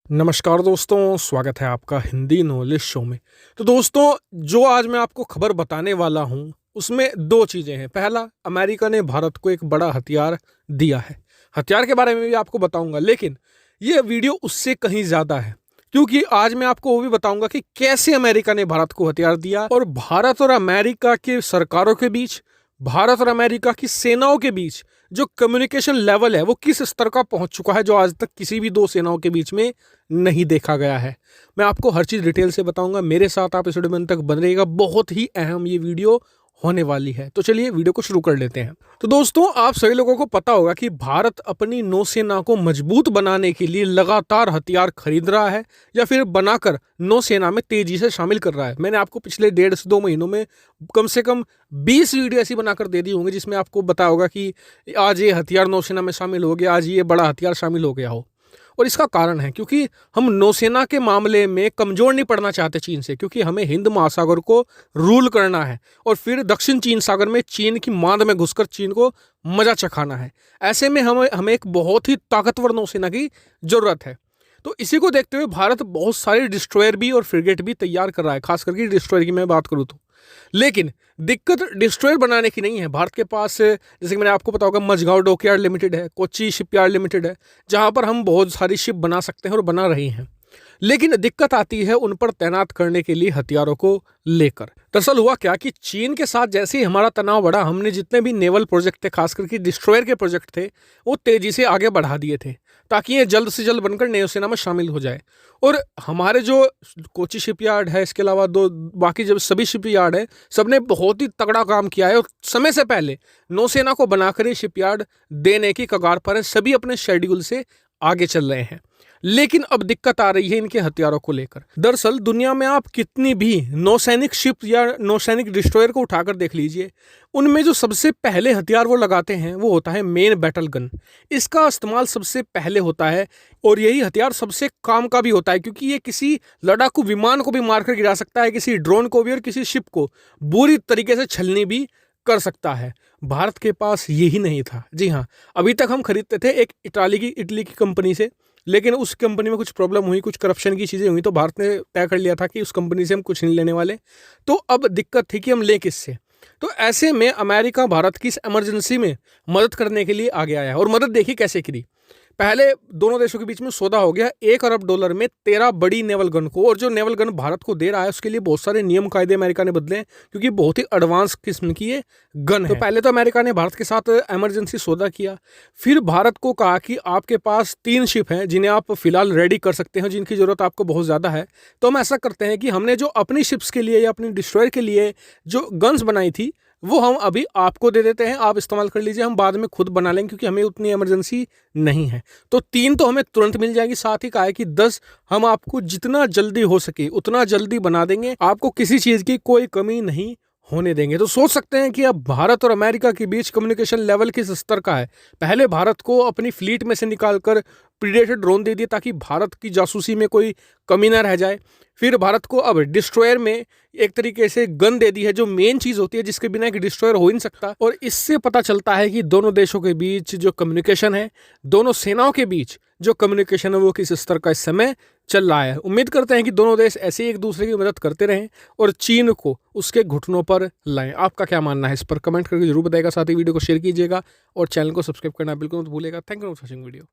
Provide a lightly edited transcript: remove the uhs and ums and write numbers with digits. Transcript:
नमस्कार दोस्तों, स्वागत है आपका हिंदी नॉलेज शो में। तो दोस्तों, जो आज मैं आपको खबर बताने वाला हूं उसमें दो चीज़ें हैं। पहला, अमेरिका ने भारत को एक बड़ा हथियार दिया है। हथियार के बारे में भी आपको बताऊंगा, लेकिन ये वीडियो उससे कहीं ज़्यादा है, क्योंकि आज मैं आपको वो भी बताऊंगा कि कैसे अमेरिका ने भारत को हथियार दिया और भारत और अमेरिका के सरकारों के बीच, भारत और अमेरिका की सेनाओं के बीच जो कम्युनिकेशन लेवल है वो किस स्तर का पहुंच चुका है, जो आज तक किसी भी दो सेनाओं के बीच में नहीं देखा गया है। मैं आपको हर चीज़ डिटेल से बताऊंगा। मेरे साथ आप इस वीडियो में अंत तक बने रहिएगा, बहुत ही अहम ये वीडियो होने वाली है। तो चलिए वीडियो को शुरू कर लेते हैं। तो दोस्तों, आप सभी लोगों को पता होगा कि भारत अपनी नौसेना को मजबूत बनाने के लिए लगातार हथियार खरीद रहा है या फिर बनाकर नौसेना में तेजी से शामिल कर रहा है। मैंने आपको पिछले 1.5 से 2 महीनों में कम से कम 20 वीडियो ऐसी बनाकर दे दी होंगी जिसमें आपको बताया होगा कि आज ये हथियार नौसेना में शामिल हो गया, आज ये बड़ा हथियार शामिल हो गया हो। और इसका कारण है क्योंकि हम नौसेना के मामले में कमजोर नहीं पड़ना चाहते चीन से, क्योंकि हमें हिंद महासागर को रूल करना है और फिर दक्षिण चीन सागर में चीन की मांद में घुसकर चीन को मजा चखाना है। ऐसे में हमें एक बहुत ही ताकतवर नौसेना की जरूरत है। तो इसी को देखते हुए भारत बहुत सारे डिस्ट्रॉयर भी और फ्रिगेट भी तैयार कर रहा है, खास करके डिस्ट्रॉयर की मैं बात करूँ तो। लेकिन दिक्कत डिस्ट्रॉयर बनाने की नहीं है। भारत के पास, जैसे कि मैंने आपको पता होगा, मझगांव डॉकयार्ड लिमिटेड है, कोच्चि शिपयार्ड लिमिटेड है, जहां पर हम बहुत सारी शिप बना सकते हैं और बना रही हैं। लेकिन दिक्कत आती है उन पर तैनात करने के लिए हथियारों को लेकर। दरअसल हुआ क्या कि चीन के साथ जैसे ही हमारा तनाव बढ़ा, हमने जितने भी नेवल प्रोजेक्ट थे, खास करके डिस्ट्रॉयर के प्रोजेक्ट थे, वो तेजी से आगे बढ़ा दिए थे ताकि ये जल्द से जल्द बनकर नौसेना में शामिल हो जाए। और हमारे जो कोच्चि शिपयार्ड है, इसके अलावा दो बाकी जब सभी शिपयार्ड है, सबने बहुत ही तगड़ा काम किया है और समय से पहले नौसेना को बनाकर ये शिपयार्ड देने की कगार पर है। सभी अपने शेड्यूल से आगे चल रहे हैं। लेकिन अब दिक्कत आ रही है इनके हथियारों को लेकर। दरअसल दुनिया में आप कितनी भी नौसैनिक शिप या नौसैनिक डिस्ट्रॉयर को उठाकर देख लीजिए, उनमें जो सबसे पहले हथियार वो लगाते हैं वो होता है मेन बैटल गन। इसका इस्तेमाल सबसे पहले होता है और यही हथियार सबसे काम का भी होता है, क्योंकि ये किसी लड़ाकू विमान को भी मारकर गिरा सकता है, किसी ड्रोन को भी, और किसी शिप को बुरी तरीके से छलनी भी कर सकता है। भारत के पास यही नहीं था। जी हाँ, अभी तक हम खरीदते थे एक इटली की कंपनी से, लेकिन उस कंपनी में कुछ प्रॉब्लम हुई, कुछ करप्शन की चीज़ें हुई, तो भारत ने तय कर लिया था कि उस कंपनी से हम कुछ नहीं लेने वाले। तो अब दिक्कत थी कि हम लें किससे। तो ऐसे में अमेरिका भारत की इस इमरजेंसी में मदद करने के लिए आगे आया और मदद देखिए कैसे करी। पहले दोनों देशों के बीच में सौदा हो गया $1 अरब में 13 बड़ी नेवल गन को। और जो नेवल गन भारत को दे रहा है उसके लिए बहुत सारे नियम कायदे अमेरिका ने बदले हैं, क्योंकि बहुत ही एडवांस किस्म की ये गन है। तो पहले तो अमेरिका ने भारत के साथ इमरजेंसी सौदा किया, फिर भारत को कहा कि आपके पास 3 शिप हैं जिन्हें आप फिलहाल रेडी कर सकते हैं, जिनकी जरूरत आपको बहुत ज़्यादा है। तो हम ऐसा करते हैं कि हमने जो अपनी शिप्स के लिए या अपनी डिस्ट्रॉयर के लिए जो गन्स बनाई थी वो हम अभी आपको दे देते हैं, आप इस्तेमाल कर लीजिए, हम बाद में खुद बना लेंगे, क्योंकि हमें उतनी इमरजेंसी नहीं है। तो 3 तो हमें तुरंत मिल जाएगी। साथ ही कहा है कि 10 हम आपको जितना जल्दी हो सके उतना जल्दी बना देंगे, आपको किसी चीज़ की कोई कमी नहीं होने देंगे। तो सोच सकते हैं कि अब भारत और अमेरिका के बीच कम्युनिकेशन लेवल किस स्तर का है। पहले भारत को अपनी फ्लीट में से निकालकर प्रीडेटर ड्रोन दे दिए ताकि भारत की जासूसी में कोई कमी ना रह जाए। फिर भारत को अब डिस्ट्रॉयर में एक तरीके से गन दे दी है, जो मेन चीज़ होती है, जिसके बिना एक डिस्ट्रॉयर हो ही नहीं सकता। और इससे पता चलता है कि दोनों देशों के बीच जो कम्युनिकेशन है, दोनों सेनाओं के बीच जो कम्युनिकेशन है, वो किस स्तर का इस समय चल रहा है। उम्मीद करते हैं कि दोनों देश ऐसे ही एक दूसरे की मदद करते रहें और चीन को उसके घुटनों पर लाएं। आपका क्या मानना है इस पर कमेंट करके जरूर बताइएगा। साथ ही वीडियो को शेयर कीजिएगा और चैनल को सब्सक्राइब करना बिल्कुल मत भूलिएगा। Thank you for watching video.